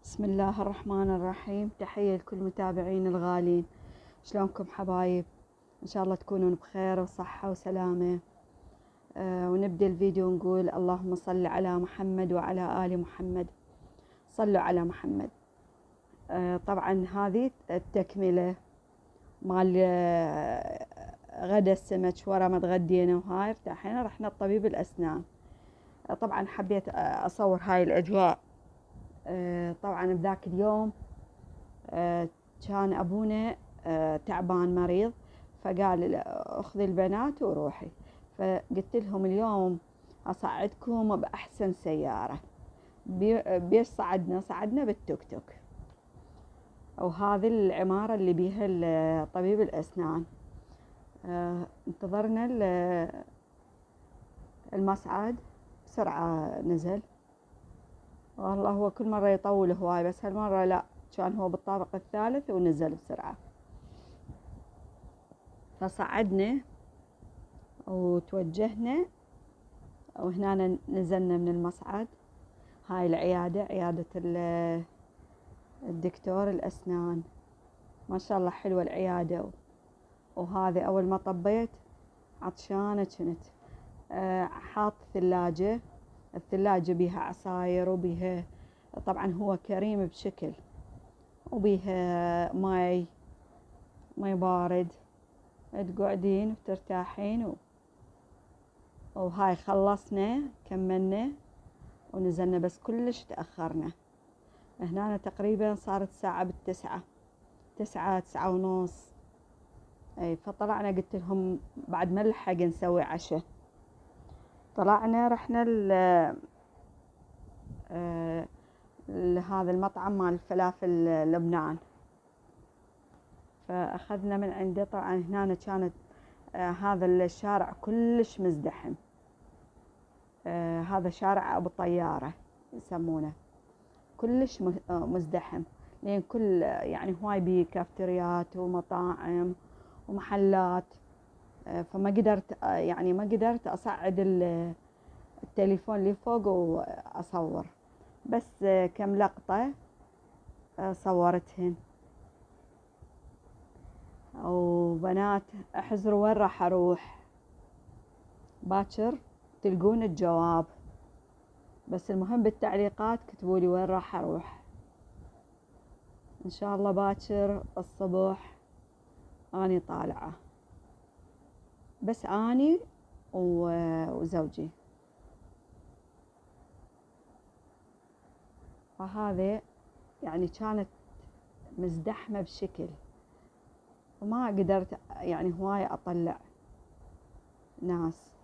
بسم الله الرحمن الرحيم. تحية لكل متابعين الغالين. شلونكم حبايب؟ إن شاء الله تكونون بخير وصحة وسلامة. ونبدأ الفيديو نقول اللهم صل على محمد وعلى آل محمد. صلوا على محمد. طبعا هذه التكملة مال غدا السمك ورا ما تغدينا، وهاي ارتاحينا رحنا لطبيب الأسنان. طبعا حبيت أصور هاي الأجواء. طبعا بذاك اليوم كان أبونا تعبان مريض، فقال أخذي البنات وروحي. فقلت لهم اليوم أصعدكم بأحسن سيارة. بيش صعدنا بالتوك توك، وهذه العمارة اللي بيها طبيب الأسنان. انتظرنا المصعد بسرعة نزل. والله هو كل مرة يطول هواي، بس هالمرة لا، كان هو بالطابق الثالث ونزل بسرعة. فصعدنا وتوجهنا، وهنا نزلنا من المصعد. هاي العيادة، عيادة الدكتور الأسنان. ما شاء الله حلوة العيادة. وهذه أول ما طبيت عطشانة كنت. حاط ثلاجة، الثلاجة بيها عصاير وبيها، طبعا هو كريم بشكل، وبيها ماي بارد، تقعدين وترتاحين. وهاي خلصنا كملنا ونزلنا، بس كلش تأخرنا. هنا تقريبا صارت ساعة بالتسعة، 9:09:30. اي فطلعنا، قلت لهم بعد ما نلحق نسوي عشاء. طلعنا رحنا لهذا المطعم مال فلافل لبنان. فأخذنا من عنده. طبعا هنا كانت هذا الشارع كلش مزدحم. هذا شارع أبو طيارة يسمونه، كلش مزدحم، لأن كل يعني هواي بيه كافتريات ومطاعم ومحلات. فما قدرت ما قدرت أصعد التليفون اللي فوق وأصور، بس كم لقطة صورتهن. وبنات احذروا وين راح اروح، باكر تلقون الجواب، بس المهم بالتعليقات كتبوا لي وين راح اروح. ان شاء الله باكر الصبح اني طالعة، بس اني وزوجي. فهذه يعني كانت مزدحمة بشكل، وما قدرت هواي اطلع ناس.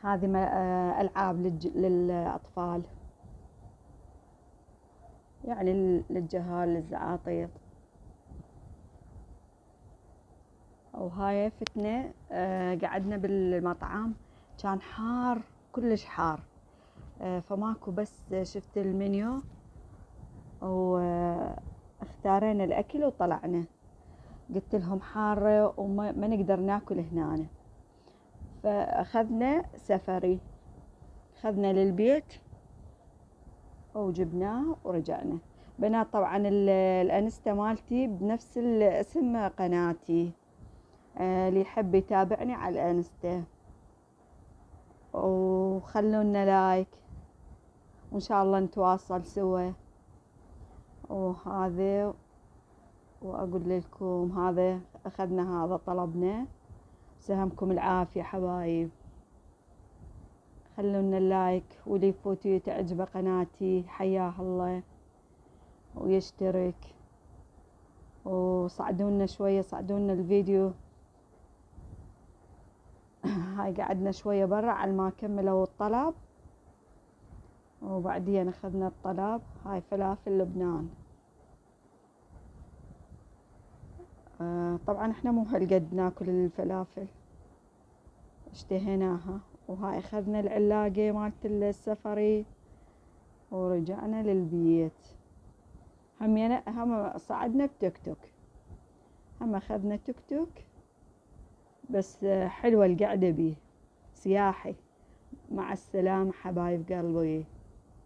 هذه ألعاب للأطفال، للجهال للزعاطيط. وهاي فتنة. قعدنا بالمطعم، كان حار كلش حار. فماكو، بس شفت المنيو واختارينا الأكل وطلعنا. قلت لهم حارة وما نقدر ناكل هنا. فأخذنا سفري، أخذنا للبيت وجبناه ورجعنا. بنات طبعا الانستا مالتي بنفس الاسم قناتي، اللي يحب يتابعني على الانستا، وخلونا لايك وان شاء الله نتواصل سوا. وهذا، واقول لكم هذا اخذنا، هذا طلبنا. سهمكم العافية حبايب. خلونا اللايك، واللي يفوت تعجبه قناتي حياه الله ويشترك، وصعدونا شوية، صعدونا الفيديو. هاي قعدنا شوية برا على ما كملوا الطلب، وبعدين اخذنا الطلب. هاي فلافل لبنان. طبعا احنا مو هالقد ناكل الفلافل، اشتهيناها. وهاي اخذنا العلاقة مالت السفري ورجعنا للبيت. هم صعدنا بتوك توك، هم اخذنا توك توك، بس حلوة القعدة بيه، سياحي. مع السلامة حبايب قلبي.